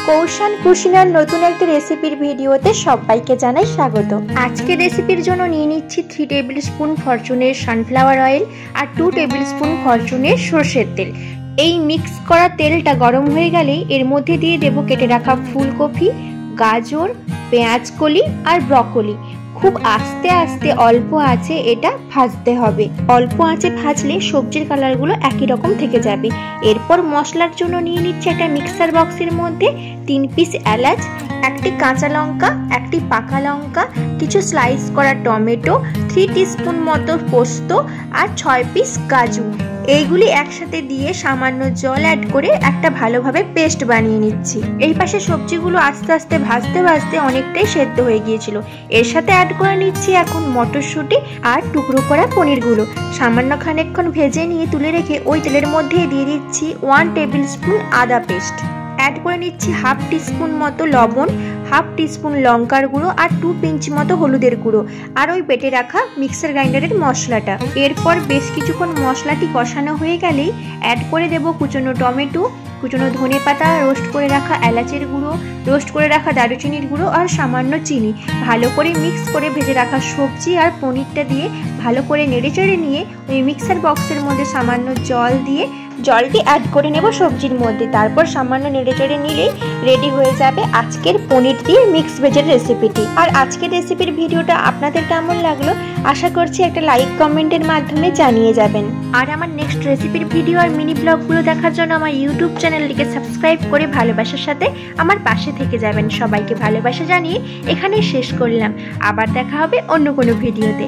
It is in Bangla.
কৌশল কুশিনার নতুন একটা রেসিপির ভিডিওতে সবাইকে জানাই স্বাগত। আজকের রেসিপির জন্য নিয়ে নিচ্ছি 3 টেবিল স্পুন ফরচুনের সানফ্লাওয়ার অয়েল আর 2 টেবিল স্পুন ফরচুনের সরষের তেল। এই মিক্স করা তেলটা গরম হয়ে গেলেই এর মধ্যে দিয়ে দেব কেটে রাখা ফুলকপি, গাজর, পেঁয়াজকলি আর ব্রকলি। খুব আস্তে আস্তে অল্প আঁচে এটা ভাজতে হবে। অল্প আঁচে ভাজলে সবজির কালারগুলো একই রকম থেকে যাবে। এরপর মশলার জন্য নিয়ে নিচ্ছে একটা মিক্সার বক্সের মধ্যে 3 পিস এলাচ, একটি কাঁচা লঙ্কা, একটি পাকা লঙ্কা, কিছু স্লাইস করা টমেটো, 3 টিস্পুন মতো পোস্ত আর 6 পিস কাজু। এইগুলি একসাথে দিয়ে সামান্য জল অ্যাড করে একটা ভালোভাবে পেস্ট বানিয়ে নিচ্ছি। এই পাশে সবজিগুলো আস্তে আস্তে ভাজতে ভাজতে অনেকটাই সেদ্ধ হয়ে গিয়েছিল। এর সাথে অ্যাড করে নিচ্ছি এখন মটরশুঁটি আর টুকরো করা পনিরগুলো। সামান্য খানিকক্ষণ ভেজে নিয়ে তুলে রেখে ওই তেলের মধ্যে দিয়ে দিচ্ছি 1 টেবিল স্পুন আদা পেস্ট। অ্যাড করে নিচ্ছি হাফ টিস্পুন মতো লবণ, হাফ টিস্পুন লঙ্কার গুঁড়ো আর 2 পিঞ্চ মতো হলুদের গুঁড়ো আর ওই বেটে রাখা মিক্সার গ্রাইন্ডারের মশলাটা। এরপর বেশ কিছুক্ষণ মশলাটি কষানো হয়ে গেলেই অ্যাড করে দেব কুচনো টমেটো, কুচনো ধনে পাতা, রোস্ট করে রাখা এলাচের গুঁড়ো, রোস্ট করে রাখা দারুচিনির গুঁড়ো আর সামান্য চিনি। ভালো করে মিক্স করে ভেজে রাখা সবজি আর পনিরটা দিয়ে ভালো করে নেড়েচেড়ে নিয়ে ওই মিক্সার বক্সের মধ্যে সামান্য জল দিয়ে জলটি অ্যাড করে নেব সবজির মধ্যে। তারপর সামান্য নেড়েচেড়ে নিলেই রেডি হয়ে যাবে আজকের পনির দিয়ে মিক্স ভেজের রেসিপিটি। আর আজকের রেসিপির ভিডিওটা আপনাদের কেমন লাগলো আশা করছি একটা লাইক কমেন্টের মাধ্যমে জানিয়ে যাবেন। আর আমার নেক্সট রেসিপির ভিডিও আর মিনি ব্লগগুলো দেখার জন্য আমার ইউটিউব চ্যানেলটিকে সাবস্ক্রাইব করে ভালোবাসার সাথে আমার পাশে থেকে যাবেন। সবাইকে ভালোবাসা জানিয়ে এখানেই শেষ করলাম। আবার দেখা হবে অন্য কোনো ভিডিওতে।